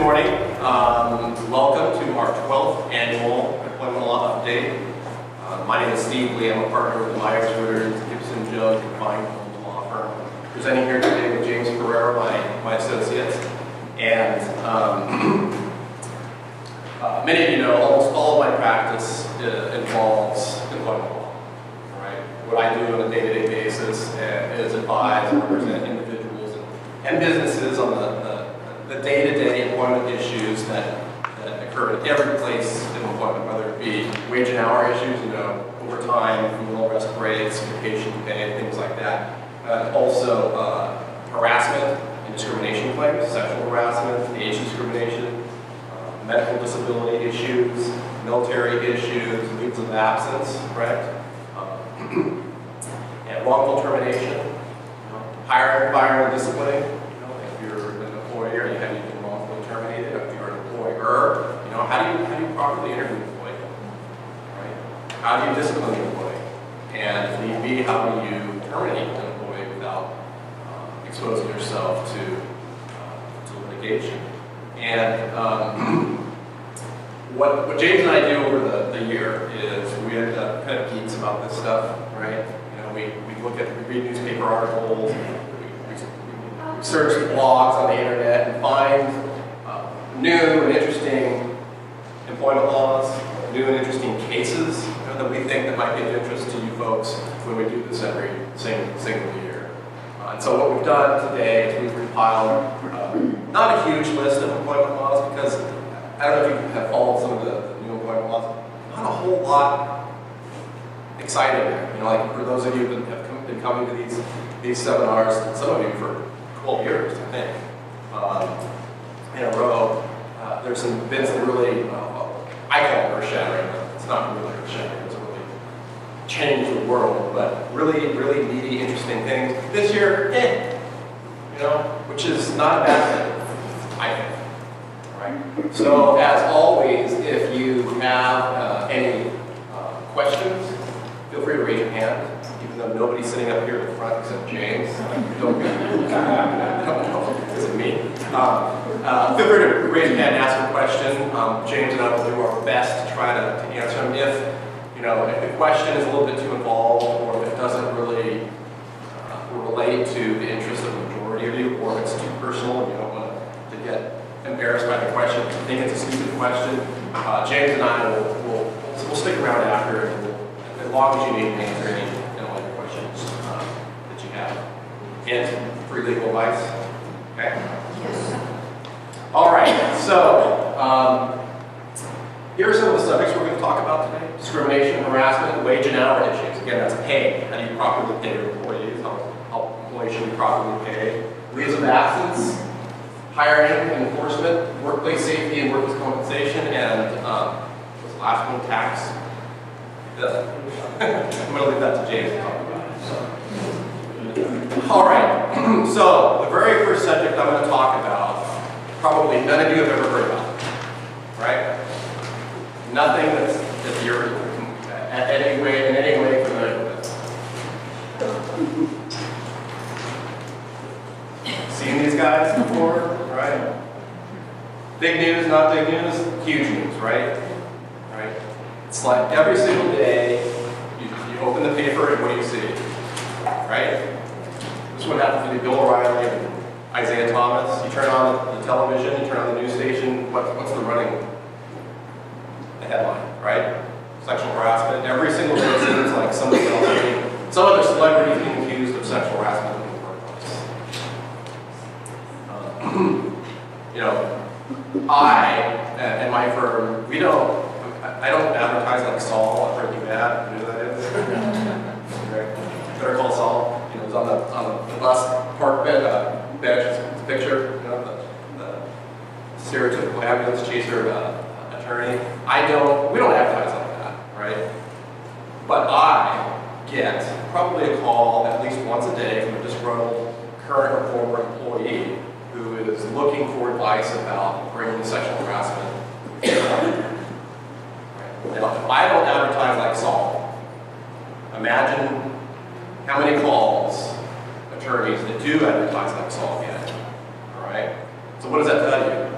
morning. Welcome to our 12th annual employment law update. My name is Steve Lee. I'm a partner with the Myers, Widders, Gibson, Jones, and Fine law firm. Presenting here today with James Pereira, my associates. And many of you know almost all of my practice involves employment law. Right? What I do on a day-to-day basis is advise and represent individuals and businesses on the day-to-day employment issues that occur at every place in employment, whether it be wage and hour issues, overtime, criminal arrest rates, vacation pay, things like that. Also harassment and discrimination claims, sexual harassment, age discrimination, medical disability issues, military issues, leaves of absence, correct? And wrongful termination, hiring, firing, and disciplining. If you're an employer, you have been wrongfully terminated. If you're an employer, how do you properly interview an employee? Right? How do you discipline an employee? And if need be, how do you terminate an employee without exposing yourself to litigation? And what James and I do over the year is we end up kind of geeks about this stuff, right? We read newspaper articles, we search blogs on the internet and find new and interesting employment laws, new and interesting cases that we think that might be of interest to you folks when we do this every single year. And so what we've done today is we've compiled not a huge list of employment laws, because I don't know if you have followed some of the new employment laws, not a whole lot exciting. Like for those of you that have been coming to these seminars, some of you for 12 years, I think, in a row, there's been some really, I call it earth-shattering, but it's not really earth-shattering, it's really changed the world, but really, really meaty, interesting things. This year, which is not a bad thing, I think. Right? So, as always, if you have any questions, feel free to raise your hand, even though nobody's sitting up here in the front except James. Don't is it me? Feel free to raise your hand and ask a question. James and I will do our best to try to answer them. If the question is a little bit too involved, or if it doesn't really relate to the interest of the majority of you, or if it's too personal and you don't want to get embarrassed by the question, if you think it's a stupid question, James and I will stick around after, and as long as you need to answer any of your questions that you have. And free legal advice. Okay? Yes. All right. So here are some of the subjects we're going to talk about today: discrimination, harassment, wage and hour issues. Again, that's pay. How do you properly pay your employees? How employees should be properly paid? Leaves of absence, hiring and enforcement, workplace safety and workers' compensation, and what's the last one? Tax. I'm going to leave that to James to talk about. All right. So the very first subject I'm going to talk about, probably none of you have ever heard about, right? Nothing that you're in any way familiar with. Seen these guys before, right? Big news, not big news, huge news, right? Right? It's like every single day, you open the paper and what do you see? Right? This is what happens to Bill O'Reilly and Isaiah Thomas. You turn on the television, you turn on the news station, what's the headline, right? Sexual harassment. Every single day it seems like some other celebrity being accused of sexual harassment in the workplace. I and my firm, I don't advertise like Saul at Breaking Bad. You know who that is? Better Call Saul. He's on the bus park bench. It's a picture. The stereotypical ambulance chaser attorney. We don't advertise like that, right? But I get probably a call at least once a day from a disgruntled current or former employee who is looking for advice about bringing sexual harassment. Now, if I don't advertise like Saul, imagine how many calls attorneys that do advertise like Saul get. All right? So what does that tell you?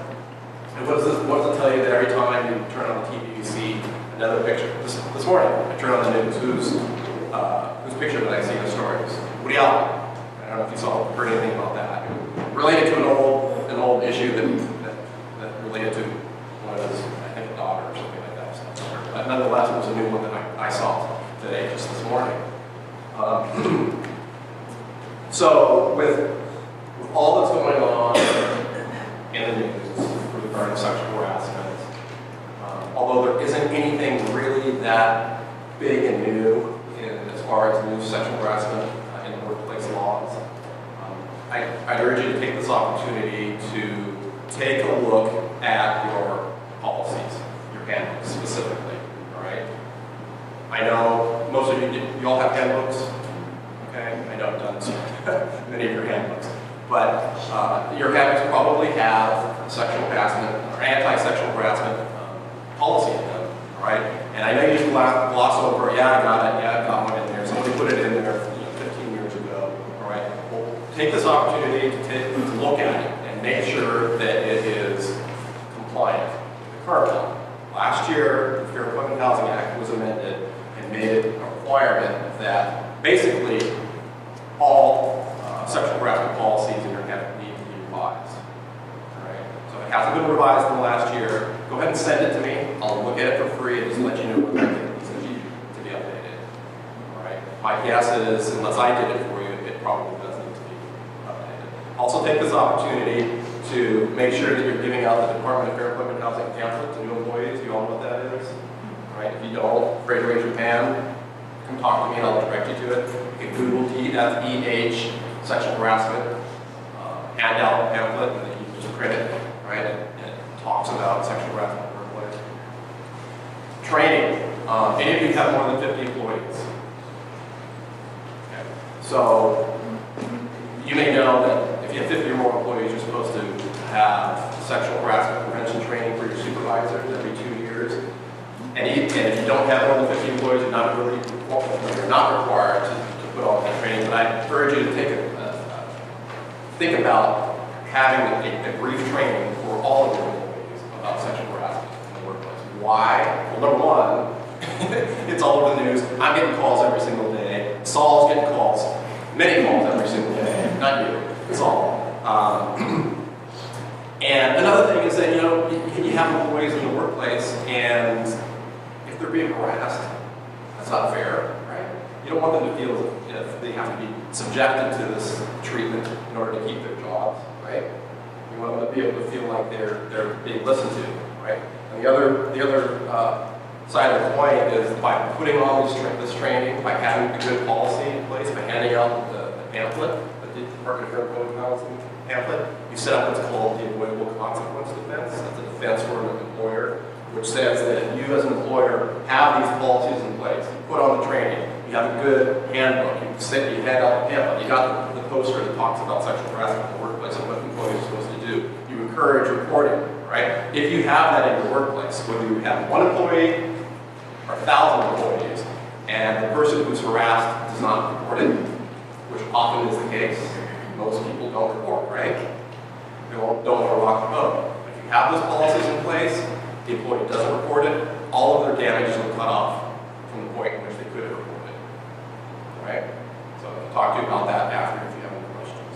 And what does it tell you that every time you turn on the TV, you see another picture? This morning, I turned on the news. Whose picture did I see in the stories? Woody Allen. I don't know if you heard anything about that. Related to an old issue that related to one of his, I think, a daughter or something like that. But nonetheless, it was a new one that I saw today, just this morning. So with all that's going on in the news regarding sexual harassment, although there isn't anything really that big and new as far as new sexual harassment in the workplace laws, I urge you to take this opportunity to take a look at your policies, your handbooks specifically, all right? I know most of you all have handbooks, okay? I know I've done many of your handbooks, but your handbooks probably have sexual harassment or anti-sexual harassment policy in them, all right? And I know you just gloss over, yeah, I got it, yeah, I've got one in there. Somebody put it in there 15 years ago, all right? Well, take this opportunity to look at it and make sure that it is compliant with the current law. Last year, the Fair Employment Housing Act was amended and made it a requirement that basically all sexual harassment policies in your handbook need to be revised. All right? So it hasn't been revised in the last year. Go ahead and send it to me. I'll look at it for free and just let you know what I think needs to be updated. All right? My guess is, unless I did it for you, it probably does need to be updated. Also take this opportunity to make sure that you're giving out the Department of Fair Employment and Housing pamphlet to new employees. You all know what that is? All right? If you don't, afraid to raise your hand, come talk to me and I'll direct you to it. You can Google TFEH sexual harassment handout pamphlet, and then you just print it, right? And it talks about sexual harassment in the workplace. Training. Any of you have more than 50 employees? Okay. So you may know that if you have 50 or more employees, you're supposed to have sexual harassment prevention training for your supervisors every 2 years. And if you don't have more than 50 employees, you're not required to put all that training. But I encourage you to think about having a brief training for all of your employees about sexual harassment in the workplace. Why? Well, number one, it's all over the news. I'm getting calls every single day. Saul's getting calls, many calls every single day. Not you, Saul. And another thing is that, you have employees in the workplace, and if they're being harassed, that's not fair, right? You don't want them to feel as if they have to be subjected to this treatment in order to keep their jobs, right? You want them to be able to feel like they're being listened to, right? And the other side of the coin is by putting on this training, by having a good policy in place, by handing out the pamphlet, the Department of Fair Employment and Housing pamphlet, you set up what's called the avoidable consequence defense. That's a defense for an employer, which says that if you as an employer have these policies in place, you put on the training, you have a good handbook, you hand out the pamphlet, you got the poster that talks about sexual harassment in the workplace and what employees are supposed to do. You encourage reporting, right? If you have that in your workplace, whether you have one employee or 1,000 employees, and the person who's harassed does not report it, which often is the case, most people don't report, right? They don't want to rock the boat. If you have those policies in place, the employee doesn't report it, all of their damages will cut off from the point in which they could have reported it. Right? So I'll talk to you about that after if you have any questions.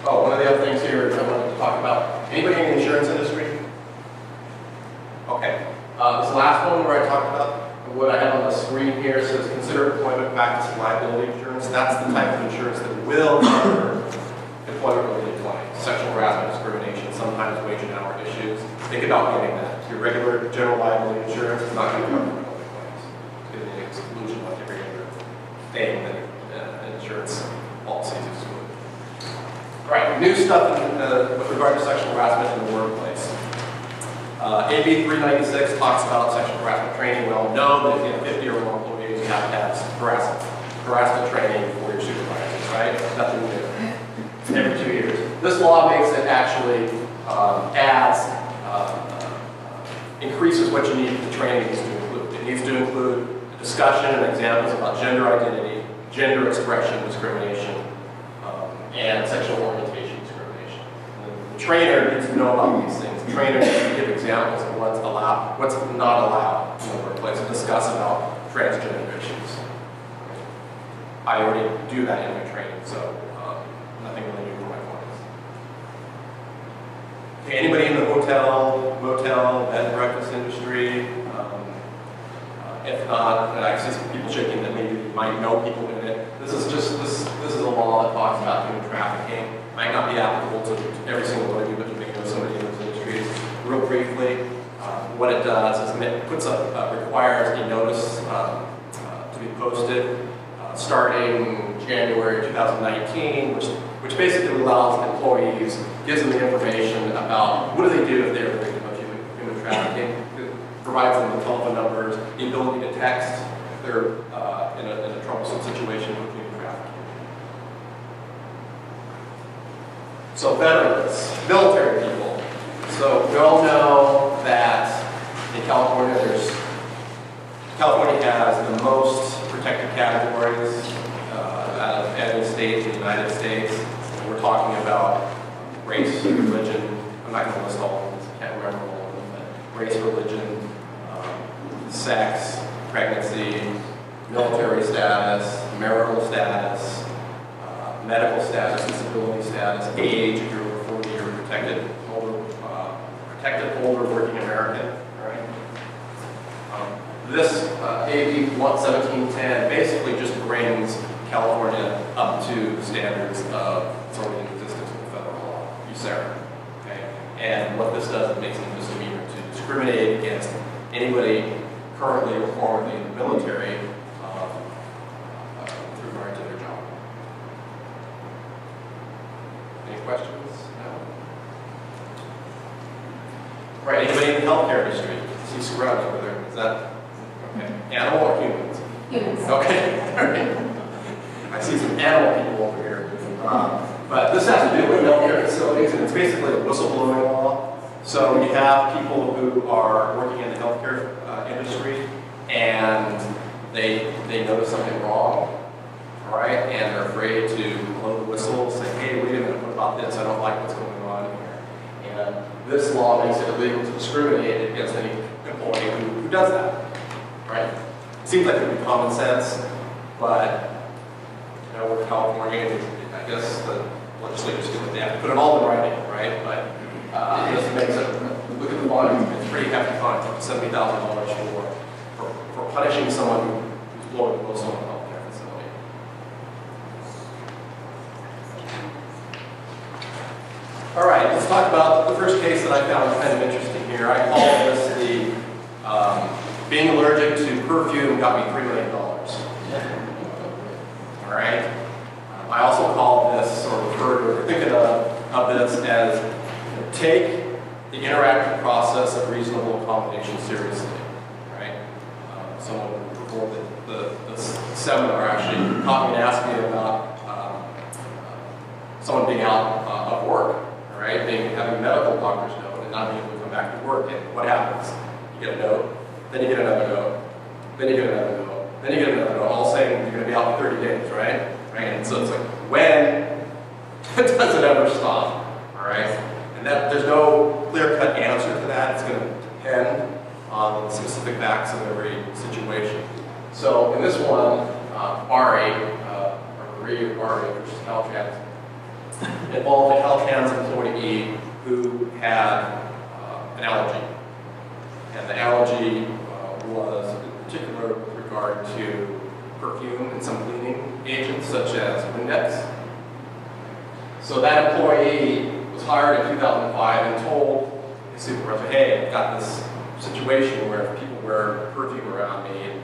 Oh, one of the other things here I wanted to talk about. Anybody in the insurance industry? Okay. This last one where I talked about what I have on the screen here says consider employment practice and liability insurance. That's the type of insurance that will cover employment-related claims, sexual harassment, discrimination, sometimes wage and hour issues. Think about getting that. Your regular general liability insurance is not going to cover employment claims. It's going to be an exclusion like every other thing that insurance policies exclude. All right, new stuff with regard to sexual harassment in the workplace. AB 396 talks about sexual harassment training. We all know that if you have 50 or more employees, you have to have harassment training for your supervisors, right? Nothing new. Every 2 years. This law makes it actually increases what the training needs to include. It needs to include discussion and examples about gender identity, gender expression discrimination, and sexual orientation discrimination. The trainer needs to know about these things. The trainer needs to give examples of what's allowed, what's not allowed in the workplace, and discuss about transgender issues. I already do that in my training, so nothing really new for my clients. Okay, anybody in the hotel, motel, bed and breakfast industry? If not, I see some people shaking that maybe you might know people in it. This is a law that talks about human trafficking. Might not be applicable to every single one of you, but you may know somebody in those industries. Real briefly, what it does is it puts requires a notice to be posted starting January 2019, which basically allows employees, gives them the information about what do they do if they're a victim of human trafficking. Provides them with telephone numbers, the ability to text if they're in a troublesome situation with human trafficking. So veterans, military people. So we all know that in California, California has the most protected categories out of any state in the United States. And we're talking about race, religion. I'm not going to list all of them, I can't remember all of them, but race, religion, sex, pregnancy, military status, marital status, medical status, disability status, age, if you're over 40, you're protected older working American, right? This AB 1710 basically just brings California up to the standards of already in existence with federal law, USERRA, okay? And what this does, it makes it a misdemeanor to discriminate against anybody currently or formerly in the military with regard to their job. Any questions? No? All right, anybody in the healthcare industry? See scrubs over there. Is that okay? Animal or humans? Humans. Okay. All right. I see some animal people over here. But this has to do with healthcare facilities, and it's basically a whistleblowing law. So you have people who are working in the healthcare industry, and they notice something wrong, all right, and they're afraid to blow the whistle, say, hey, wait a minute, what about this? I don't like what's going on here. And this law makes it illegal to discriminate against any employee who does that, right? It seems like it would be common sense, but we're California, and I guess the legislators feel like they have to put it all in writing, right? But this makes it, look at the fine, it's pretty hefty fine, up to $70,000 for punishing someone who's blowing the whistle in a healthcare facility. All right, let's talk about the first case that I found kind of interesting here. I call this the being allergic to perfume got me $3 million. All right. I also call this, or refer to, or thinking of this as take the interactive process of reasonable accommodation seriously. Right. Someone before the seminar actually caught me and asked me about someone being out of work. All right, having a medical doctor's note and not being able to come back to work. And what happens? You get a note, then you get another note, then you get another note, then you get another note, all saying you're going to be out for 30 days, right? And so it's like, when does it ever stop? All right? And there's no clear-cut answer to that. It's going to depend on the specific facts of every situation. So in this one, Ari, or Marie Ari, which is Caltrans, involved a Caltrans employee who had an allergy. And the allergy was in particular with regard to perfume and some cleaning agents such as Windex. So that employee was hired in 2005 and told his supervisor, hey, I've got this situation where if people wear perfume around me,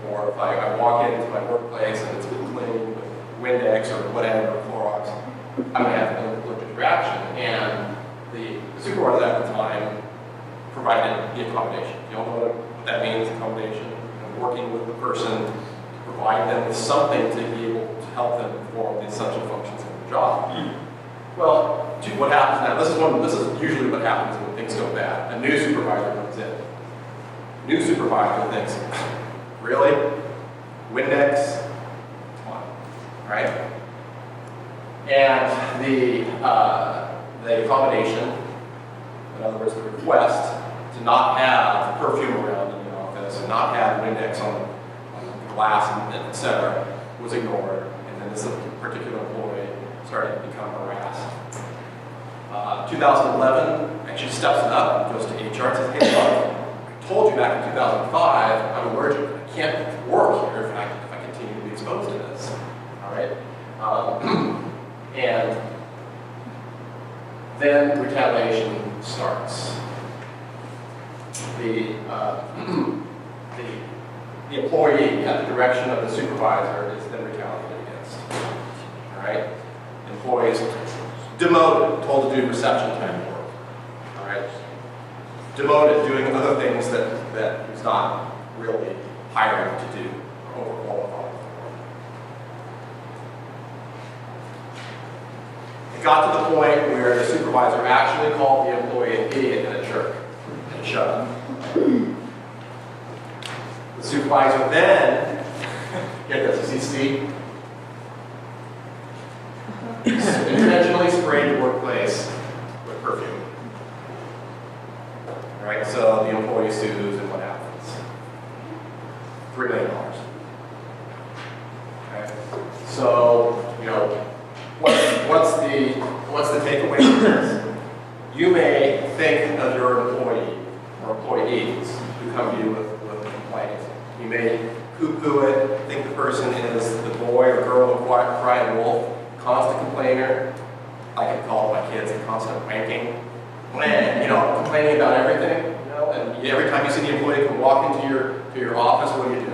or if I walk into my workplace and it's been cleaned with Windex or whatever, Clorox, I'm going to have an allergic reaction. And the supervisor at the time provided the accommodation. You all know what that means, accommodation? Working with the person to provide them with something to be able to help them perform the essential functions of their job. Well, what happens now? This is usually what happens when things go bad. A new supervisor comes in. New supervisor thinks, really? Windex? Come on. right? And the accommodation, in other words, the request to not have perfume around in the office and not have Windex on the glass and et cetera, was ignored. And then this particular employee started to become harassed. 2011, actually steps it up and goes to HR and says, hey, look, I told you back in 2005, I'm allergic. I can't work here if I continue to be exposed to this. All right? And then retaliation starts. The employee, at the direction of the supervisor, is then retaliated against. All right? Employees demoted, told to do reception type work. All right? Demoted, doing other things that he's not really hired to do, or overqualified for. It got to the point where the supervisor actually called the employee an idiot and a jerk and shut up. The supervisor then, get this, you see Steve? Intentionally sprayed the workplace with perfume. All right, so the employee sues, and what happens? $3 million. Okay, so you know, what's the takeaway from this? You may think of your employee or employees who come to you with a complaint. You may poo-poo it, think the person is the boy or girl who cried wolf, constant complainer. I can call my kids a constant wanking. You know, complaining about everything. You know, and every time you see the employee come walk into your office, what do? You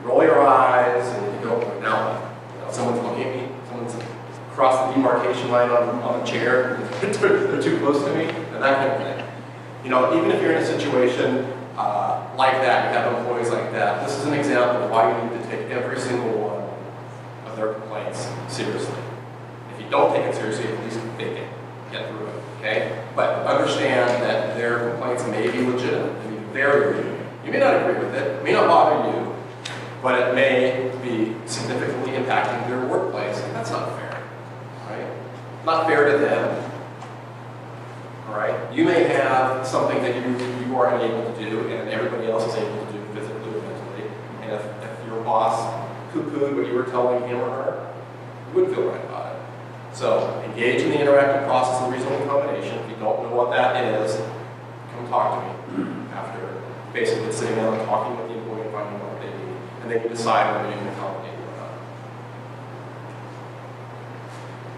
roll your eyes and you go, now, you know, someone's looking at me. Someone's across the demarcation line on a chair. They're too close to me, and that kind of thing. You know, even if you're in a situation like that, you have employees like that. This is an example of why you need to take every single one of their complaints seriously. If you don't take it seriously, at least fake it. Get through it, okay? But understand that their complaints may be legitimate, they may be very legitimate. You may not agree with it, it may not bother you, but it may be significantly impacting their workplace, and that's not fair, right? Not fair to them, all right? You may have something that you are unable to do, and everybody else is able to do physically or mentally, and if your boss poo-pooed what you were telling him or her, you wouldn't feel right about it. So engage in the interactive process of reasonable accommodation. If you don't know what that is, come talk to me after basically sitting down and talking with the employee and finding out what they need, and then you decide whether you can accommodate or not.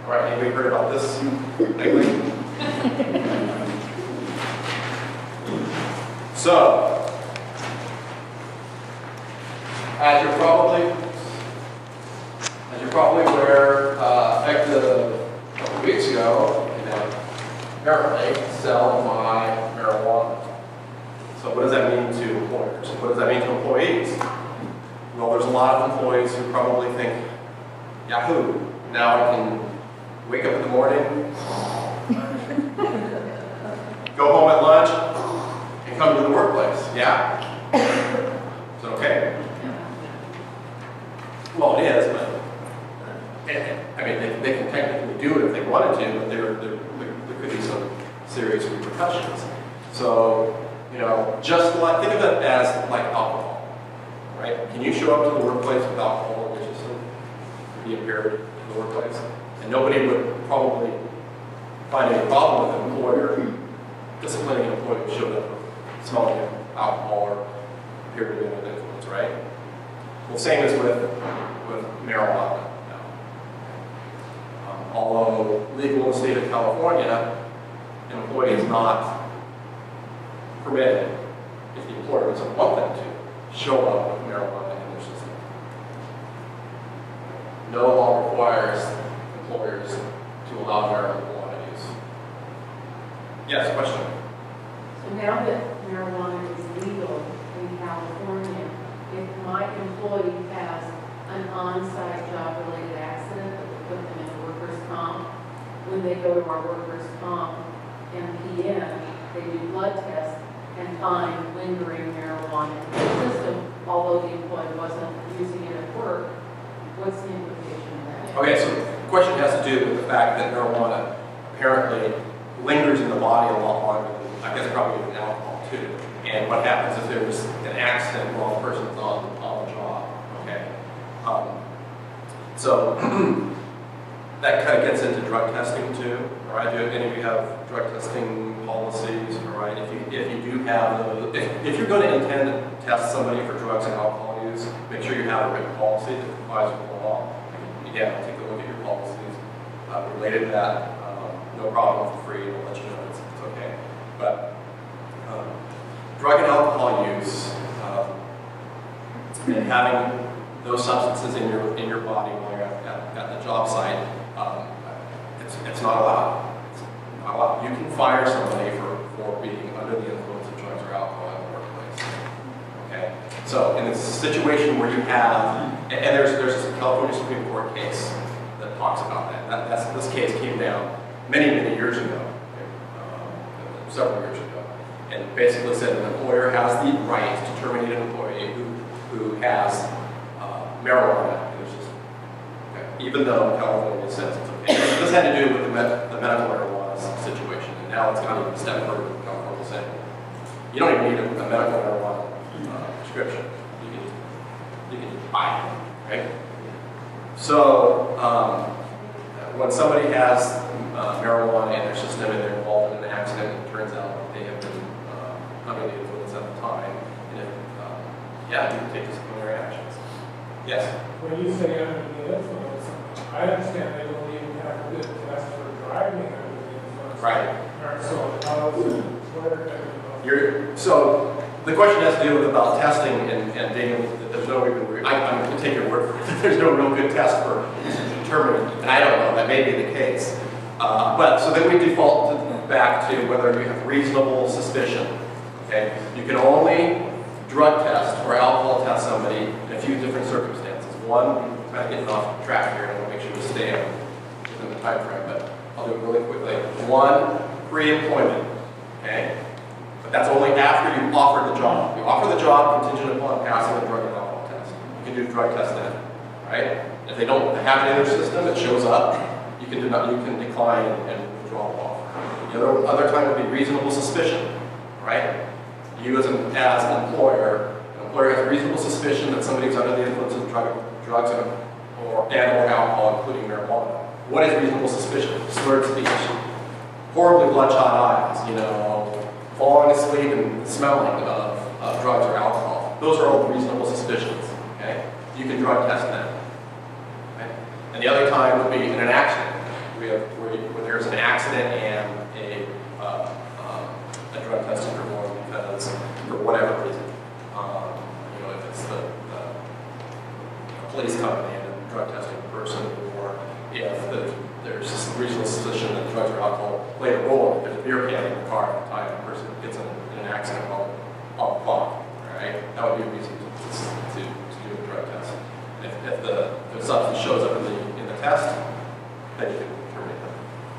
All right, anybody heard about this lately? So, as you're probably aware, effective a couple weeks ago, you know, apparently sell my marijuana. So what does that mean to employers? What does that mean to employees? Well, there's a lot of employees who probably think, Yahoo, now I can wake up in the morning, go home at lunch, and come to the workplace. Yeah? Is it okay? Well, it is, but I mean, they can technically do it if they wanted to, but there could be some serious repercussions. So, you know, just like, think of it as like alcohol, right? Can you show up to the workplace with alcohol in your system, be impaired to the workplace? And nobody would probably find any problem with an employer disciplining an employee who showed up smelling alcohol or appeared to be under influence, right? Well, same as with marijuana. Although legal in the state of California, an employee is not permitted, if the employer doesn't want them to, show up with marijuana in their system. No law requires employers to allow marijuana use. Yes, question? So now that marijuana is legal in California, if my employee has an on-site job-related accident that would put them in workers' comp, when they go to our workers' comp MPN, they do blood tests and find lingering marijuana in the system, although the employee wasn't using it at work. What's the implication of that? Okay, so the question has to do with the fact that marijuana apparently lingers in the body a lot longer than, I guess, probably even alcohol too. And what happens if there's an accident while the person's on the job, okay? So that kind of gets into drug testing too, all right? Do any of you have drug testing policies, all right? If you do have those, if you're going to intend to test somebody for drugs and alcohol use, make sure you have a written policy that complies with the law. Again, take a look at your policies related to that. No problem for free. We'll let you know it's okay. But drug and alcohol use and having those substances in your body while you're at the job site, it's not allowed. It's not allowed. You can fire somebody for being under the influence of drugs or alcohol in the workplace. Okay. So in a situation where you have, and there's a California Supreme Court case that talks about that. This case came down many years ago, several years ago, and basically said an employer has the right to terminate an employee who has marijuana in their system, okay, even though California says it's okay. This had to do with the medical marijuana situation, and now it's gone even a step further with California saying you don't even need a medical marijuana prescription. You can just buy it, right? So when somebody has marijuana in their system and they're involved in an accident, it turns out they have been under the influence at the time, and yeah, you can take disciplinary actions. Yes? When you say under the influence, I understand they don't even have to do a test for driving under the influence. Right. So So the question has to do with about testing and dating. There's no even, I'm going to take your word for it. There's no real good test for determining, and I don't know, that may be the case. But so then we default back to whether you have reasonable suspicion. Okay, you can only drug test or alcohol test somebody in a few different circumstances. One, I'm kind of getting off track here, and I want to make sure we stay within the time frame, but I'll do it really quickly. One, pre-employment. Okay, but that's only after you offer the job. You offer the job contingent upon passing the drug and alcohol test. You can do the drug test then, right? If they don't have it in their system, it shows up. You can decline and withdraw the offer. The other time would be reasonable suspicion, right? You as an employer has reasonable suspicion that somebody is under the influence of drugs or alcohol, including marijuana. What is reasonable suspicion? Slurred speech, horribly bloodshot eyes, falling asleep and smelling of drugs or alcohol. Those are all reasonable suspicions. Okay, you can drug test them. Okay? And the other time would be in an accident. Where there's an accident and a drug test is performed because, for whatever reason, if it's the police coming in and drug testing the person, or if there's reasonable suspicion that drugs or alcohol played a role, if there's a beer can in the car at the time the person gets in an accident while on the clock, right? That would be a reason to do a drug test. If the substance shows up in the test, then you can terminate them.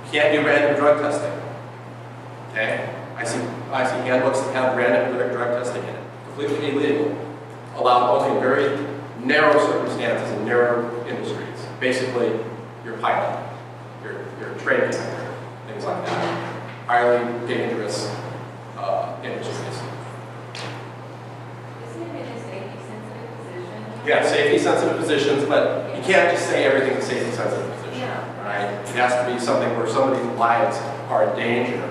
You can't do random drug testing. Okay? I see handbooks that have random drug testing in it. Completely illegal. Allowed only in very narrow circumstances and narrow industries. Basically, your pilot, your train conductor, things like that. Highly dangerous industries. Isn't it a safety-sensitive position? Yeah, safety-sensitive positions, but you can't just say everything's a safety-sensitive position. Yeah. Right? It has to be something where somebody's lives are in danger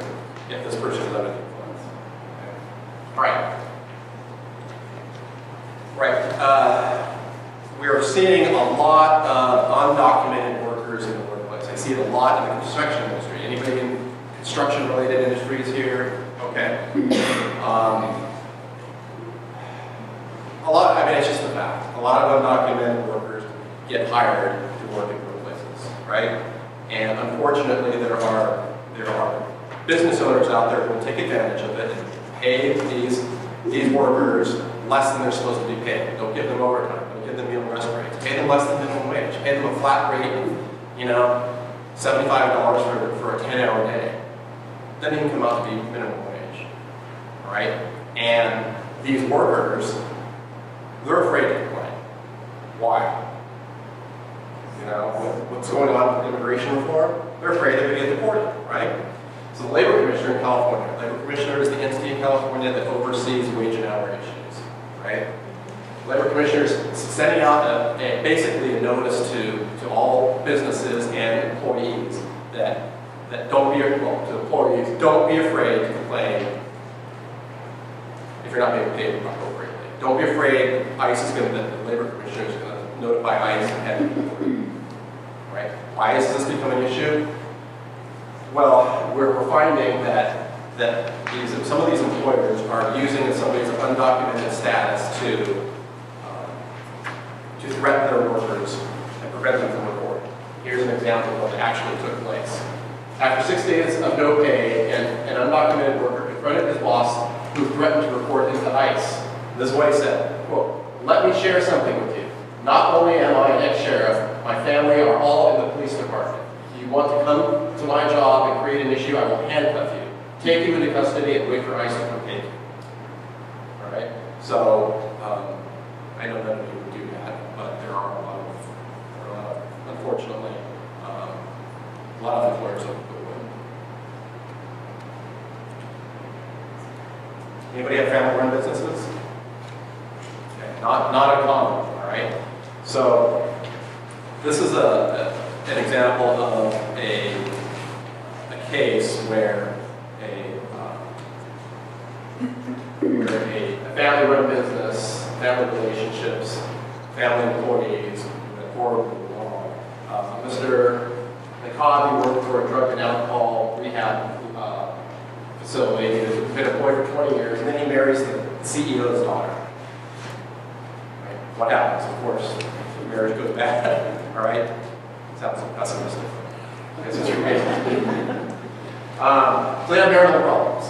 if this person is under the influence. Okay. All right. Right. We are seeing a lot of undocumented workers in the workplace. I see it a lot in the construction industry. Anybody in construction-related industries here? Okay. It's just a fact. A lot of undocumented workers get hired to work in workplaces, right? And unfortunately, there are business owners out there who will take advantage of it and pay these workers less than they're supposed to be paid. Don't give them overtime. Don't give them meal and rest breaks. Pay them less than minimum wage. Pay them a flat rate of, $75 for a 10-hour day. Doesn't even come out to be minimum wage. All right? And these workers, they're afraid to complain. Why? You know, what's going on with immigration reform? They're afraid they're going to get deported, right? So the Labor Commissioner in California, Labor Commissioner is the entity in California that oversees wage and hour issues, right? Labor Commissioner is sending out basically a notice to all businesses and employees that don't be, well, to employees, don't be afraid to complain if you're not being paid appropriately. Don't be afraid ICE is going to, the Labor Commissioner is going to notify ICE and have it reported, right? Why has this become an issue? Well, we're finding that some of these employers are using somebody's undocumented status to threaten their workers and prevent them from reporting. Here's an example of what actually took place. After 6 days of no pay, an undocumented worker confronted his boss who threatened to report him to ICE. This is what he said, quote, "Let me share something with you. Not only am I an ex-sheriff, my family are all in the police department. If you want to come to my job and create an issue, I will handcuff you, take you into custody, and wait for ICE to come take you." All right? So, I know none of you would do that, but there are a lot of unfortunately, a lot of employers that would. Anybody have family-run businesses? Okay, not uncommon, all right? So this is an example of a case where a family-run business, family relationships, family employees went horribly wrong. Mr. McCabe worked for a drug and alcohol rehab facility. He's been employed for 20 years, and then he marries the CEO's daughter. Right? What happens? Of course, the marriage goes bad. All right? Sounds pessimistic. This is amazing. So they have marital problems.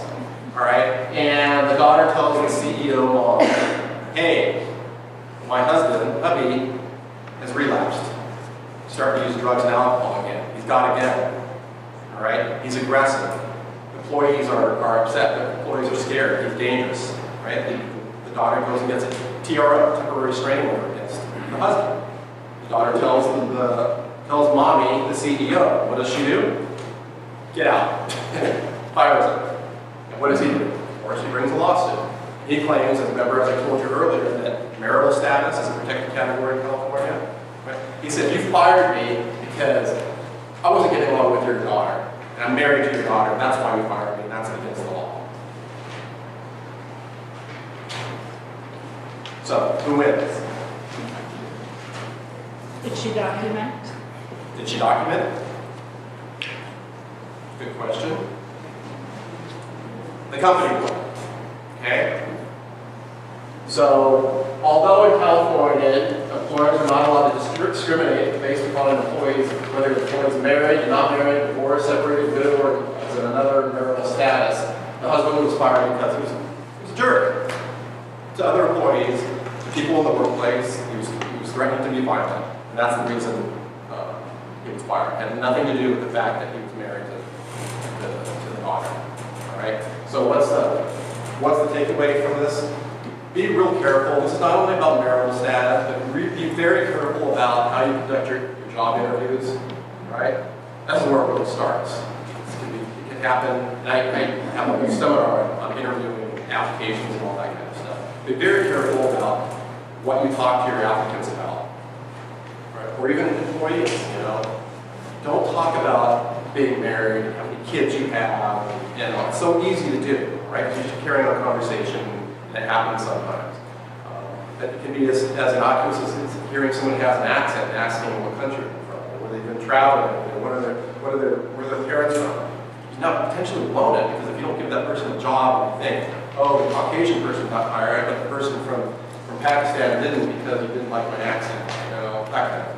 All right? And the daughter tells the CEO mom, "Hey, my husband, hubby, has relapsed. Started to use drugs and alcohol again. He's got again. All right? He's aggressive. Employees are upset. The employees are scared. He's dangerous." Right? The daughter goes and gets a TRO, temporary restraining order, against the husband. The daughter tells mommy, the CEO, what does she do? Get out. Fires him. And what does he do? Of course, he brings a lawsuit. He claims, as a member, as I told you earlier, that marital status is a protected category in California. Right? He said, "You fired me because I wasn't getting along with your daughter. And I'm married to your daughter, and that's why you fired me, and that's against the law." So, who wins? Did she document? Did she document? Good question. The company won. Okay? So, although in California, employers are not allowed to discriminate based upon an employee's, whether the employee is married, not married, divorced, separated, widowed, or as in another marital status, the husband was fired because he was a jerk to other employees, to people in the workplace. He was threatening to be violent, and that's the reason he was fired. It had nothing to do with the fact that he was married to the daughter. All right. So what's the takeaway from this? Be real careful. This is not only about marital status, but be very careful about how you conduct your job interviews. Right. That's where it really starts. It can happen. And I have a whole seminar on interviewing applications and all that kind of stuff. Be very careful about what you talk to your applicants about. Or even employees, you know. Don't talk about being married, how many kids you have, and it's so easy to do, right? You're just carrying on a conversation, and it happens sometimes. It can be as innocuous as hearing someone has an accent and asking them what country they're from, or where they've been traveling, or where their parents from. You now potentially blown it, because if you don't give that person a job, and you think, oh, the Caucasian person got hired, but the person from Pakistan didn't because he didn't like my accent, you know, that kind of thing.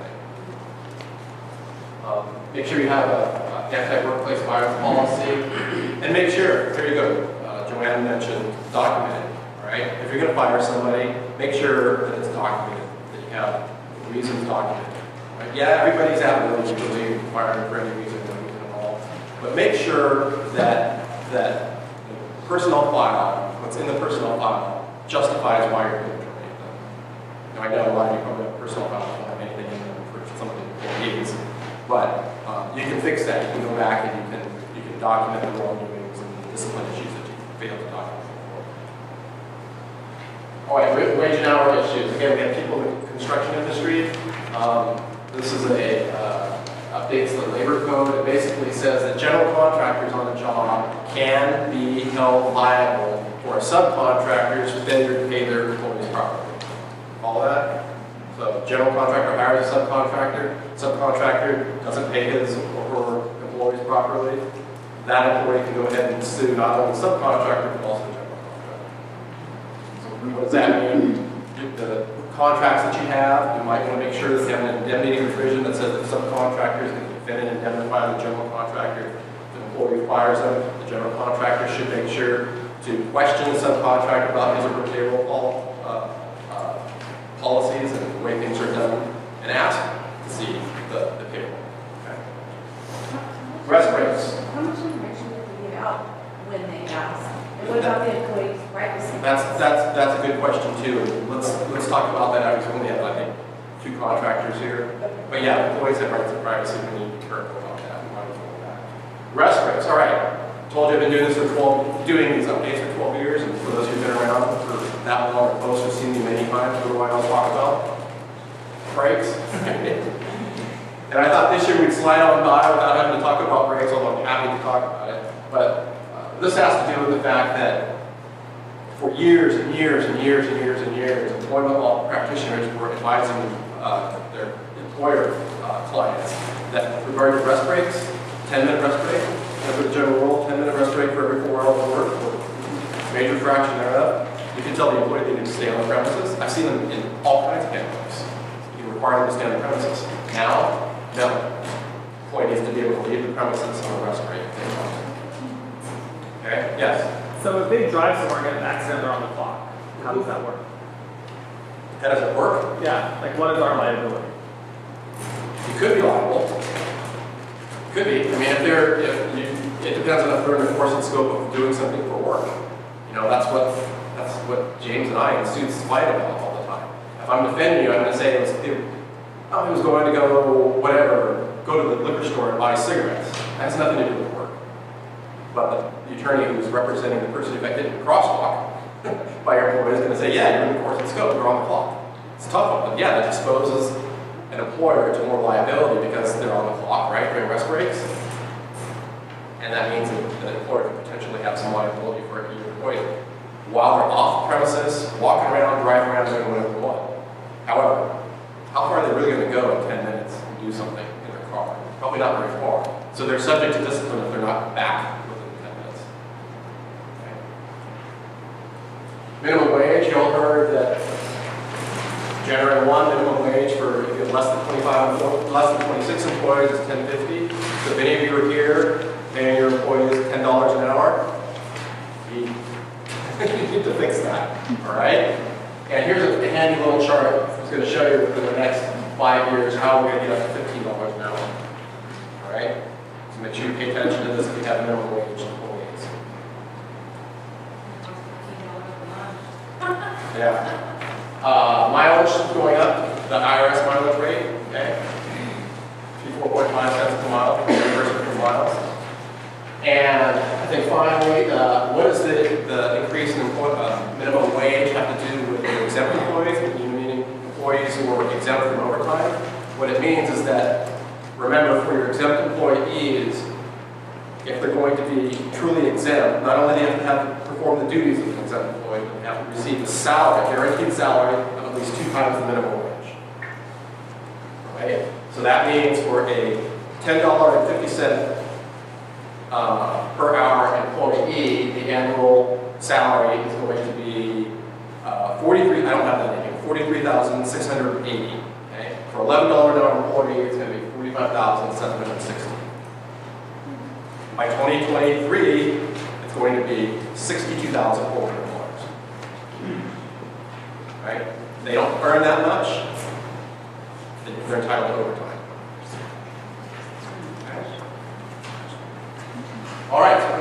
Make sure you have an anti-workplace violence policy, and make sure, here you go, Joanne mentioned documented, all right? If you're going to fire somebody, make sure that it's documented, that you have the reasons documented. Right? Yeah, everybody's at will usually firing for any reason and all, but make sure that the personnel file, what's in the personnel file, justifies why you're going to terminate them. Now, I know a lot of you probably have personnel files, don't have anything in them for somebody to employees. But you can fix that. You can go back and you can document the wrongdoings and the discipline issues that you failed to document before. All right, wage and hour issues. Again, we have people in the construction industry. This is updates the labor code. It basically says that general contractors on the job can be held liable for a subcontractor's failure to pay their employees properly. Follow that? So general contractor hires a subcontractor doesn't pay his or her employees properly. That employee can go ahead and sue not only the subcontractor but also the general contractor. What does that mean? The contracts that you have, you might want to make sure that you have an indemnity provision that says that subcontractors can defend and indemnify the general contractor. If the employee fires them, the general contractor should make sure to question the subcontractor about his or her payroll policies and the way things are done, and ask to see the payroll. Okay. Rest breaks. How much information did they get out when they asked? And what about the employees' privacy? That's a good question too. Let's talk about that. We only have, I think, 2 contractors here. But yeah, employees have rights of privacy. We need to be careful about that. We want to know that. Rest breaks. All right. Told you I've been doing this for doing these updates for 12 years, and for those who've been around for that long or close, who've seen me many times, what do I always talk about? Breaks. And I thought this year we'd slide on by without having to talk about breaks, although I'm happy to talk about it. But this has to do with the fact that for years and years and years and years and years, employment law practitioners were advising their employer clients that regarding rest breaks, 10-minute rest break, and for the general rule, 10-minute rest break for every 4 hours of work, or major fraction thereof. You can tell the employee they need to stay on the premises. I've seen them in all kinds of handbooks. You can require them to stay on the premises. Now, no. The employee needs to be able to leave the premises on a rest break if they want to. Okay? Yes? So if they drive somewhere and get in an accident, they're on the clock. How does that work? How does it work? Yeah, like what is our liability? You could be liable. Could be. I mean, it depends on if they're in the course and scope of doing something for work. You know, that's what James and I and students fight about all the time. If I'm defending you, I'm going to say he was going to go go to the liquor store and buy cigarettes. That has nothing to do with work. But the attorney who's representing the person affected in the crosswalk by your employee is going to say, yeah, you're in the course and scope, you're on the clock. It's a tough one, but yeah, that exposes an employer to more liability because they're on the clock, right, during rest breaks. And that means that an employer could potentially have some liability for your employee while they're off premises, walking around, driving around, doing whatever they want. However, how far are they really going to go in 10 minutes and do something in their car? Probably not very far. So they're subject to discipline if they're not back within 10 minutes. Okay. Minimum wage, you all heard that January 1, minimum wage for if you have less than 26 employees is $10.50. So if any of you are here paying your employees $10 an hour, you need to fix that, all right? And here's a handy little chart that's going to show you within the next 5 years how we're going to get up to $15 an hour, all right? So make sure you pay attention to this if you have minimum wage employees. Yeah. Mileage is going up, the IRS mileage rate, okay? 4.5 cents per mile, reimbursement for miles. And I think finally, what does the increase in minimum wage have to do with the exempt employees, meaning employees who are exempt from overtime? What it means is that, remember, for your exempt employees, if they're going to be truly exempt, not only do they have to perform the duties of an exempt employee, but they have to receive a salary, guaranteed salary, of at least 2 times the minimum wage. Right? So that means for a $10.50 per hour employee, the annual salary is going to be $43,680. Okay? For $11 an hour employee, it's going to be $45,760. By 2023, it's going to be $62,400. Right? They don't earn that much, they're entitled to overtime. Okay. All right, so I'm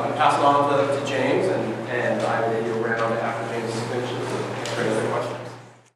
going to pass it on to James, and I will be around